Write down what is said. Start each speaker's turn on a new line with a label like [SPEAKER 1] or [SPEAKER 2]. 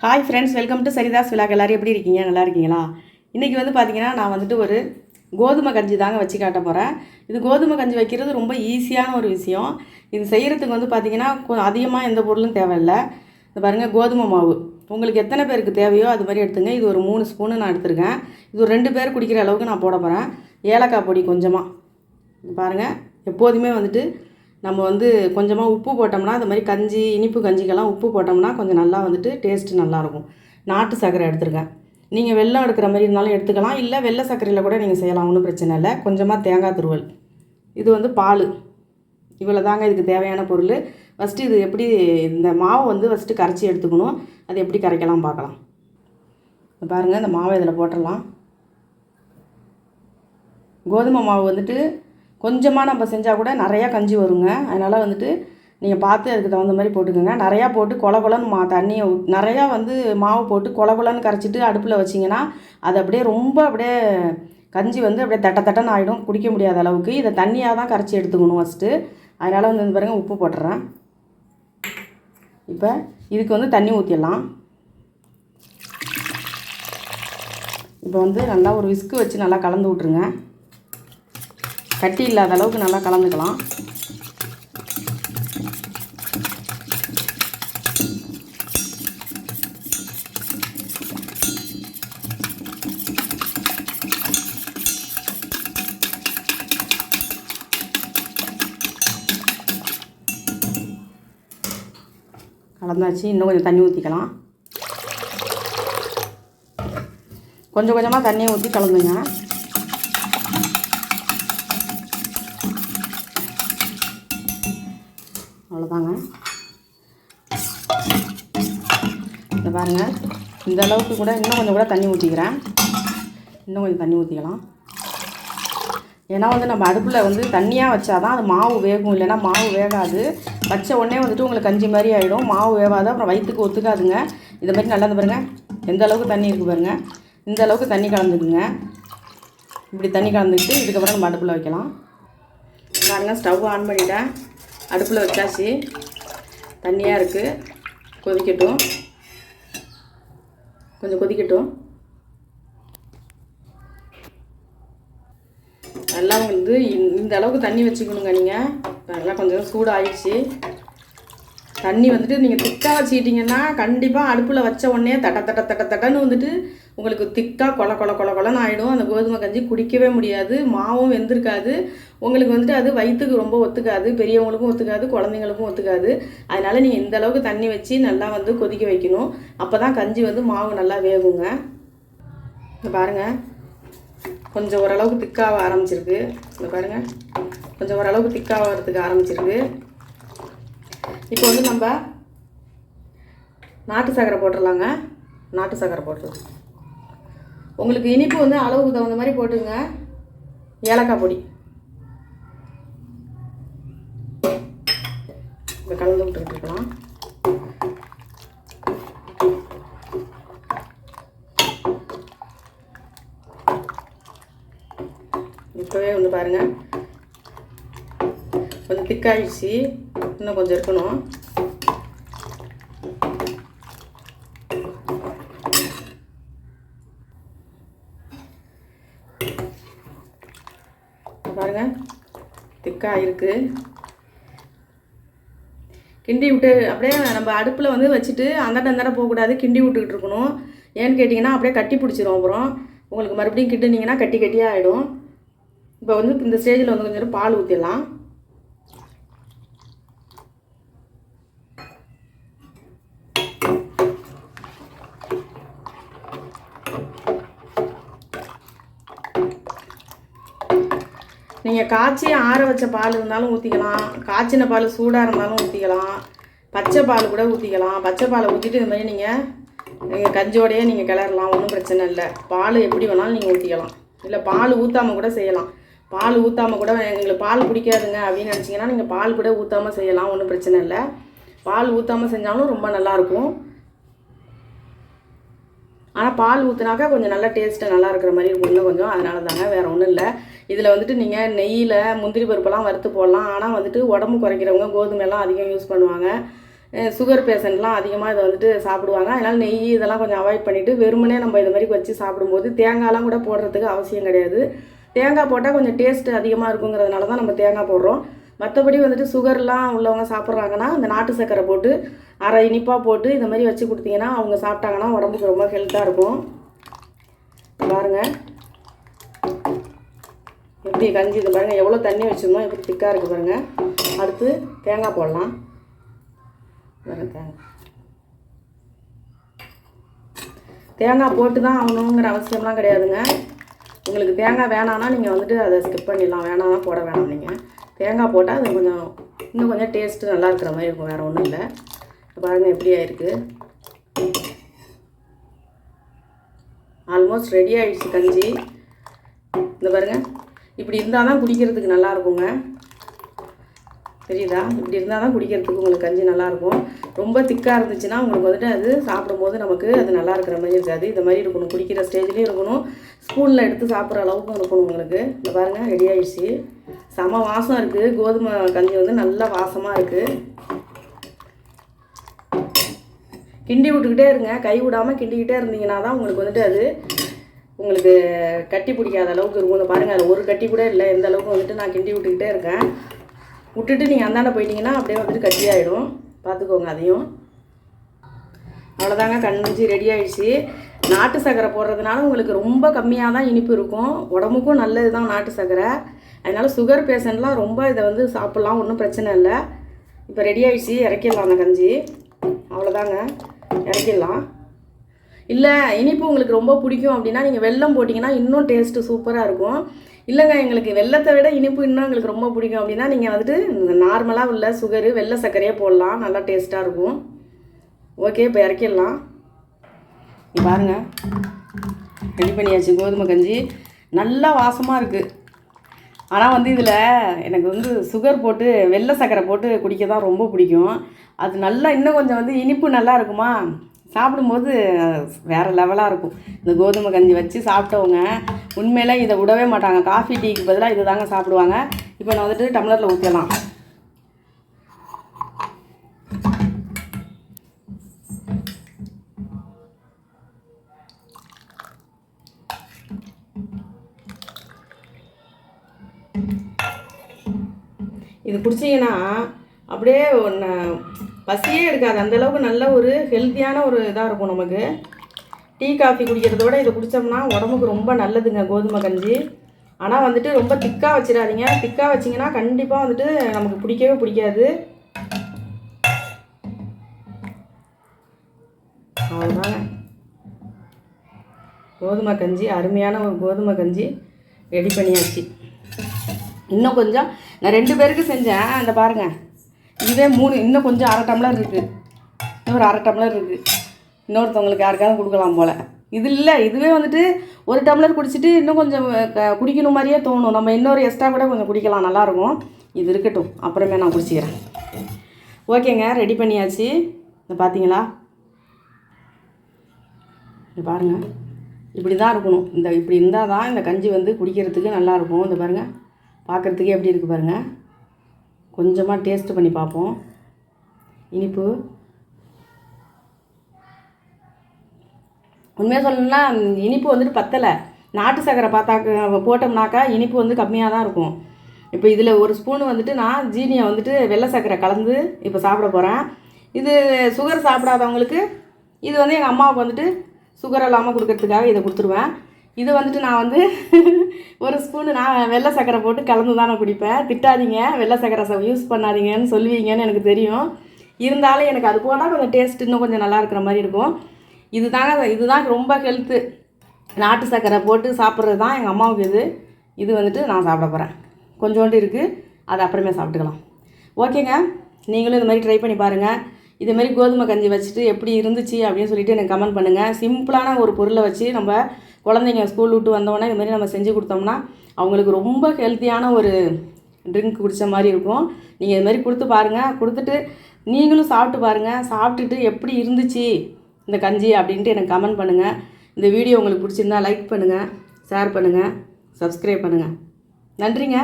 [SPEAKER 1] Hi friends, welcome to Saritha's vlog. எல்லோரும் எப்படி இருக்கீங்க? நல்லா இருக்கீங்களா? இன்றைக்கி பார்த்தீங்கன்னா நான் ஒரு கோதுமை கஞ்சி தாங்க வச்சு காட்ட போகிறேன். இது கோதுமை கஞ்சி வைக்கிறது ரொம்ப ஈஸியான ஒரு விஷயம். இது செய்கிறதுக்கு பார்த்தீங்கன்னா அதிகமாக எந்த பொருளும் தேவையில்லை. இது பாருங்கள், கோதுமை மாவு உங்களுக்கு எத்தனை பேருக்கு தேவையோ அது மாதிரி எடுத்துங்க. இது ஒரு 3 ஸ்பூனு நான் எடுத்துருக்கேன். இது ஒரு 2 பேர் குடிக்கிற அளவுக்கு நான் போட போகிறேன். ஏலக்காய் பொடி கொஞ்சமாக பாருங்கள். எப்போதுமே நம்ம கொஞ்சமாக உப்பு போட்டோம்னா அது மாதிரி கஞ்சி, இனிப்பு கஞ்சிக்கெல்லாம் உப்பு போட்டோம்னா கொஞ்சம் நல்லா டேஸ்ட்டு நல்லாயிருக்கும். நாட்டு சர்க்கரை எடுத்துருக்கேன். நீங்கள் வெல்லம் எடுக்கிற மாதிரி இருந்தாலும் எடுத்துக்கலாம், இல்லை வெள்ளை சர்க்கரையில் கூட நீங்கள் செய்யலாம், ஒன்றும் பிரச்சனை இல்லை. கொஞ்சமாக தேங்காய் துருவல். இது பால். இவ்வளோ தாங்க இதுக்கு தேவையான பொருள். ஃபஸ்ட்டு இது எப்படி இந்த மாவு ஃபஸ்ட்டு கரைச்சி எடுத்துக்கணும். அது எப்படி கரைக்கலாம் பார்க்கலாம். பாருங்கள், இந்த மாவை இதில் போட்டுடலாம். கோதுமை மாவு கொஞ்சமாக நம்ம செஞ்சால் கூட நிறையா கஞ்சி வருங்க. அதனால் நீங்கள் பார்த்து அதுக்கு தகுந்த மாதிரி போட்டுக்கோங்க. நிறையா போட்டு கொலன்னு தண்ணியை நிறையா மாவு போட்டு கொலன்னு கரைச்சிட்டு அடுப்பில் வச்சிங்கன்னா அது அப்படியே கஞ்சி அப்படியே தட்டன்னு ஆகிடும். குடிக்க முடியாத அளவுக்கு இதை தண்ணியாக தான் கரைச்சி எடுத்துக்கணும் ஃபஸ்ட்டு. அதனால் பாருங்கள், உப்பு போட்டுறேன். இப்போ இதுக்கு தண்ணி ஊற்றிடலாம். இப்போ நல்லா ஒரு விஸ்கு வச்சு நல்லா கலந்து விட்ருங்க. கட்டி இல்லாத அளவுக்கு நல்லா கலந்துக்கலாம். கலந்தாச்சு. இன்னும் கொஞ்சம் தண்ணி ஊற்றிக்கலாம். கொஞ்சம் கொஞ்சமாக தண்ணியை ஊற்றி கலந்துங்க. அவ்வளோதாங்க. இந்த பாருங்கள், இந்த அளவுக்கு கூட இன்னும் கொஞ்சம் கூட தண்ணி ஊற்றிக்கிறேன். இன்னும் கொஞ்சம் தண்ணி ஊற்றிக்கலாம். ஏன்னா நம்ம அடுப்பில் தண்ணியாக வச்சா தான் அது மாவு வேகும். இல்லைன்னா மாவு வேகாது. வச்ச உடனே உங்களுக்கு கஞ்சி மாதிரி ஆகிடும். மாவு வேகாது, அப்புறம் வயிற்றுக்கு ஒத்துக்காதுங்க. இதை மாதிரி நல்லா பாருங்கள், எந்த அளவுக்கு தண்ணி இருக்குது பாருங்கள். இந்த அளவுக்கு தண்ணி கலந்துக்குங்க. இப்படி தண்ணி கலந்துக்கிட்டு இதுக்கப்புறம் நம்ம அடுப்பில் வைக்கலாம். பாருங்கள், ஸ்டவ் ஆன் பண்ணிவிட்டேன். அடுப்பில் வச்சாச்சு. தண்ணியாக இருக்குது, கொதிக்கட்டும். கொஞ்சம் கொதிக்கட்டும். நல்லா இந்த அளவுக்கு தண்ணி வச்சுக்கணுங்க. நீங்கள் நல்லா கொஞ்சம் சூடாகிடுச்சு. தண்ணி நீங்கள் திக்காக வச்சுக்கிட்டிங்கன்னா கண்டிப்பாக அடுப்பில் வச்ச உடனே தட்டன்னு உங்களுக்கு திக்காக கொலன்னு ஆகிடும். அந்த கோதுமை கஞ்சி குடிக்கவே முடியாது. மாவும் வெந்திருக்காது. உங்களுக்கு அது வயிற்றுக்கு ரொம்ப ஒத்துக்காது. பெரியவங்களுக்கும் ஒத்துக்காது, குழந்தைங்களுக்கும் ஒத்துக்காது. அதனால் நீங்கள் இந்த அளவுக்கு தண்ணி வச்சு நல்லா கொதிக்க வைக்கணும். அப்போ தான் கஞ்சி மாவு நல்லா வேகுங்க. இந்த பாருங்கள், கொஞ்சம் ஓரளவுக்கு திக்காக ஆரம்பிச்சிருக்கு. இந்த பாருங்கள், கொஞ்சம் ஓரளவுக்கு திக்காக வரதுக்கு ஆரம்பிச்சிருக்கு. இப்போ நம்ம நாட்டு சர்க்கரை போட்டுடலாங்க. நாட்டு சர்க்கரை போட்டுடலாம். உங்களுக்கு இனிப்பு அளவுக்கு தகுந்த மாதிரி போட்டுங்க. ஏலக்காய் பொடி இப்போ கலந்து விட்டுருக்கலாம். இப்போவே பாருங்கள், கொஞ்சம் திக்காகிடுச்சு. இன்னும் கொஞ்சம் இருக்கணும். பாருங்கள், திக்காக இருக்குது. கிண்டி விட்டு அப்படியே நம்ம அடுப்பில் வச்சுட்டு அந்தாண்ட போகக்கூடாது. கிண்டி விட்டுக்கிட்டு இருக்கணும். ஏன்னு கேட்டிங்கன்னா அப்படியே கட்டி பிடிச்சிரும். அப்புறம் உங்களுக்கு மறுபடியும் கிண்டினீங்கன்னா கட்டியாக ஆகிடும். இப்போ இந்த ஸ்டேஜில் கொஞ்சம் பால் ஊற்றிடலாம். நீங்கள் காய்ச்சி ஆற வச்ச பால் இருந்தாலும் ஊற்றிக்கலாம். காய்ச்சின பால் சூடாக இருந்தாலும் ஊற்றிக்கலாம். பச்சை பால் கூட ஊற்றிக்கலாம். பச்சை பாலை ஊற்றிட்டு இந்த மாதிரி நீங்கள் கஞ்சியோடையே நீங்கள் கிளறலாம். ஒன்றும் பிரச்சனை இல்லை. பால் எப்படி வேணாலும் நீங்கள் ஊற்றிக்கலாம். இல்லை பால் ஊற்றாமல் கூட செய்யலாம். பால் ஊற்றாமல் கூட எங்களுக்கு பால் பிடிக்காதுங்க அப்படின்னு நினச்சிங்கன்னா நீங்கள் பால் கூட ஊற்றாமல் செய்யலாம். ஒன்றும் பிரச்சனை இல்லை. பால் ஊற்றாமல் செஞ்சாலும் ரொம்ப நல்லாயிருக்கும். ஆனால் பால் ஊற்றினாக்கா கொஞ்சம் நல்லா டேஸ்ட்டு நல்லா இருக்கிற மாதிரி இருக்கும் இன்னும் கொஞ்சம். அதனால தாங்க, வேறு ஒன்றும் இல்லை. இதில் நீங்கள் நெய்யில் முந்திரி பருப்பெல்லாம் வறுத்து போடலாம். ஆனால் உடம்பு குறைக்கிறவங்க கோதுமையெல்லாம் அதிகம் யூஸ் பண்ணுவாங்க. சுகர் பேஷண்ட்லாம் அதிகமாக இதை வந்துட்டு சாப்பிடுவாங்க. அதனால் நெய் இதெல்லாம் கொஞ்சம் அவாய்ட் பண்ணிவிட்டு வெறுமனே நம்ம இது மாதிரி வச்சு சாப்பிடும்போது தேங்காய்லாம் கூட போடுறதுக்கு அவசியம் கிடையாது. தேங்காய் போட்டால் கொஞ்சம் டேஸ்ட்டு அதிகமாக இருக்குங்கிறதுனால தான் நம்ம தேங்காய் போடுறோம். மற்றபடி வந்துட்டு சுகர்லாம் உள்ளவங்க சாப்பிட்றாங்கன்னா இந்த நாட்டு சர்க்கரை போட்டு அரை இனிப்பாக போட்டு இந்த மாதிரி வச்சு கொடுத்தீங்கன்னா அவங்க சாப்பிட்டாங்கன்னா உடம்புக்கு ரொம்ப ஹெல்த்தாக இருக்கும். பாருங்கள் எப்படி கஞ்சி, இது பாருங்கள் எவ்வளோ தண்ணி வச்சுருந்தோம், எப்படி திக்காக இருக்குது பாருங்கள். அடுத்து தேங்காய் போடலாம். தேங்காய் போட்டு தான் ஆகணுங்கிற அவசியம்லாம் கிடையாதுங்க. உங்களுக்கு தேங்காய் வேணான்னா நீங்கள் வந்துட்டு அதை ஸ்கிப் பண்ணிடலாம், வேணான்னா போட வேணாம். நீங்கள் தேங்காய் போட்டால் அது கொஞ்சம் இன்னும் கொஞ்சம் டேஸ்ட்டு நல்லா இருக்கிற மாதிரி இருக்கும், வேறு ஒன்றும் இல்லை. பாருங்கள் எப்படி ஆயிருக்கு. ஆல்மோஸ்ட் ரெடி ஆகிடுச்சு கஞ்சி. இந்த பாருங்கள் இப்படி இருந்தால் தான் குடிக்கிறதுக்கு நல்லா இருக்குங்க. தெரியுதா? இப்படி இருந்தால் தான் குடிக்கிறதுக்கு உங்களுக்கு கஞ்சி நல்லாயிருக்கும். ரொம்ப திக்காக இருந்துச்சுன்னா உங்களுக்கு வந்துட்டு அது சாப்பிடும்போது நமக்கு அது நல்லா இருக்கிற மாதிரி இருக்காது. இந்த மாதிரி இருக்கணும், குடிக்கிற ஸ்டேஜ்லேயும் இருக்கணும், ஸ்பூனில் எடுத்து சாப்பிட்ற அளவுக்கும் இருக்கணும் உங்களுக்கு. இந்த பாருங்கள் ரெடி ஆகிடுச்சு. செம வாசம் இருக்குது. கோதுமை கஞ்சி வந்து நல்லா வாசமாக இருக்குது. கிண்டி விட்டுக்கிட்டே இருங்க, கை விடாமல் கிண்டிக்கிட்டே இருந்தீங்கன்னா தான் உங்களுக்கு வந்துட்டு அது உங்களுக்கு கட்டி பிடிக்காத அளவுக்கு இருக்கும். இந்த பாருங்கள் அதில் ஒரு கட்டி கூட இல்லை. எந்த அளவுக்கு வந்துட்டு நான் கிண்டி விட்டுக்கிட்டே இருக்கேன். விட்டுட்டு நீங்கள் அந்தாண்ட போயிட்டீங்கன்னா அப்படியே வந்துட்டு கட்டியாகிடும், பார்த்துக்கோங்க அதையும். அவ்வளோதாங்க, கஞ்சி ரெடி ஆகிடுச்சு. நாட்டு சர்க்கரை போடுறதுனால உங்களுக்கு ரொம்ப கம்மியாக தான் இனிப்பு இருக்கும், உடம்புக்கும் நல்லது தான் நாட்டு சர்க்கரை. அதனால் சுகர் பேஷண்ட்லாம் ரொம்ப இதை வந்து சாப்பிட்லாம், ஒன்றும் பிரச்சனை இல்லை. இப்போ ரெடி ஆகிடுச்சு, இறக்கிடலாம் அந்த கஞ்சி. அவ்வளோதாங்க, இறக்கிடலாம். இல்லை இனிப்பு உங்களுக்கு ரொம்ப பிடிக்கும் அப்படின்னா நீங்கள் வெல்லம் போட்டிங்கன்னா இன்னும் டேஸ்ட்டு சூப்பராக இருக்கும். இல்லைங்க எங்களுக்கு வெல்லத்தை விட இனிப்பு இன்னும் எங்களுக்கு ரொம்ப பிடிக்கும் அப்படின்னா நீங்கள் வந்துட்டு நார்மலாக உள்ள சுகரு வெள்ளை சர்க்கரையே போடலாம், நல்லா டேஸ்ட்டாக இருக்கும். ஓகே, இப்போ இறக்கிடலாம். பாருங்கள் ரெடி பண்ணியாச்சு கோதுமை கஞ்சி. நல்லா வாசமாக இருக்குது. ஆனால் வந்து இதில் எனக்கு வந்து சுகர் போட்டு வெள்ளை சர்க்கரை போட்டு குடிக்க தான் ரொம்ப பிடிக்கும். அது நல்லா இன்னும் கொஞ்சம் வந்து இனிப்பு நல்லா இருக்குமா, சாப்பிடும்போது வேறு லெவலாக இருக்கும். இந்த கோதுமை கஞ்சி வச்சு சாப்பிட்டவங்க உண்மையிலே இதை விடவே மாட்டாங்க. காஃபி டீக்கு பதிலாக இது தாங்க சாப்பிடுவாங்க. இப்போ நான் வந்துட்டு டம்ளரில் ஊற்றலாம். இது குடிச்சிங்கன்னா அப்படியே ஒன்று பசியே இருக்காது, அந்தளவுக்கு நல்ல ஒரு ஹெல்த்தியான ஒரு இதாக இருக்கும் நமக்கு. டீ காஃபி குடிக்கிறத விட இதை குடித்தோம்னா உடம்புக்கு ரொம்ப நல்லதுங்க கோதுமை கஞ்சி. ஆனால் வந்துட்டு ரொம்ப திக்காக வச்சிடாதீங்க. திக்காக வச்சிங்கன்னா கண்டிப்பாக வந்துட்டு நமக்கு பிடிக்கவே பிடிக்காது. அவ்வளோதாங்க, கோதுமை கஞ்சி, அருமையான ஒரு கோதுமை கஞ்சி ரெடி பண்ணியாச்சு. இன்னும் கொஞ்சம் நான் 2 பேருக்கு செஞ்சேன். அந்த பாருங்கள் இதே 3, இன்னும் கொஞ்சம் அரை டம்ளர் இருக்குது, இன்னொரு அரை டம்ளர் இருக்குது. இன்னொருத்தவங்களுக்கு யாருக்காவது கொடுக்கலாம் போல். இது இல்லை, இதுவே வந்துட்டு 1 டம்ளர் குடிச்சிட்டு இன்னும் கொஞ்சம் குடிக்கணும் மாதிரியே தோணும். நம்ம இன்னொரு எக்ஸ்ட்ரா கூட கொஞ்சம் குடிக்கலாம், நல்லாயிருக்கும். இது இருக்கட்டும், அப்புறமே நான் குடிச்சிக்கிறேன். ஓகேங்க, ரெடி பண்ணியாச்சு. இதை பார்த்தீங்களா? இது பாருங்கள் இப்படி தான் இருக்கணும். இப்படி இருந்தால் தான் இந்த கஞ்சி வந்து குடிக்கிறதுக்கு நல்லாயிருக்கும். இந்த பாருங்கள் பார்க்குறதுக்கே எப்படி இருக்குது பாருங்கள். கொஞ்சமாக டேஸ்ட்டு பண்ணி பார்ப்போம். இனிப்பு உண்மையாக சொல்லணும்னா இனிப்பு வந்துட்டு பத்தலை. நாட்டு சர்க்கரை போட்டோம்னாக்கா இனிப்பு வந்து கம்மியாக தான் இருக்கும். இப்போ இதில் 1 ஸ்பூன் வந்துட்டு நான் ஜீனியை வந்துட்டு வெள்ளை சர்க்கரை கலந்து இப்போ சாப்பிட போகிறேன். இது சுகர் சாப்பிடாதவங்களுக்கு இது வந்து எங்கள் அம்மாவுக்கு வந்துட்டு சுகர் இல்லாமல் கொடுக்கறதுக்காக இதை கொடுத்துருவேன். இது வந்துட்டு நான் வந்து 1 ஸ்பூனு நான் வெள்ளை சர்க்கரை போட்டு கலந்து தான் நான் குடிப்பேன். திட்டாதீங்க, வெள்ளை சர்க்கரை யூஸ் பண்ணாதீங்கன்னு சொல்லுவீங்கன்னு எனக்கு தெரியும். இருந்தாலும் எனக்கு அது போனால் கொஞ்சம் டேஸ்ட் இன்னும் கொஞ்சம் நல்லா இருக்கிற மாதிரி இருக்கும். இதுதான் ரொம்ப ஹெல்த்து. நாட்டு சர்க்கரை போட்டு சாப்பிட்றது தான் எங்கள் அம்மாவுக்கு. இது வந்துட்டு நான் சாப்பிட போகிறேன். கொஞ்சோண்டு இருக்குது, அதை அப்புறமே சாப்பிட்டுக்கலாம். ஓகேங்க, நீங்களும் இது மாதிரி ட்ரை பண்ணி பாருங்கள். இதுமாரி கோதுமை கஞ்சி வச்சுட்டு எப்படி இருந்துச்சு அப்படின்னு சொல்லிட்டு எனக்கு கமெண்ட் பண்ணுங்கள். சிம்பிளான ஒரு பொருளை வச்சு நம்ம குழந்தைங்க ஸ்கூல் விட்டு வந்தோடனே இது மாதிரி நம்ம செஞ்சு கொடுத்தோம்னா அவங்களுக்கு ரொம்ப ஹெல்த்தியான ஒரு ட்ரிங்க் குடித்த மாதிரி இருக்கும். நீங்கள் இது மாதிரி கொடுத்து பாருங்கள். கொடுத்துட்டு நீங்களும் சாப்பிட்டு பாருங்கள். சாப்பிட்டுட்டு எப்படி இருந்துச்சு இந்த கஞ்சி அப்படின்ட்டு எனக்கு கமெண்ட் பண்ணுங்கள். இந்த வீடியோ உங்களுக்கு பிடிச்சிருந்தா லைக் பண்ணுங்கள், ஷேர் பண்ணுங்கள், சப்ஸ்கிரைப் பண்ணுங்கள். நன்றிங்க.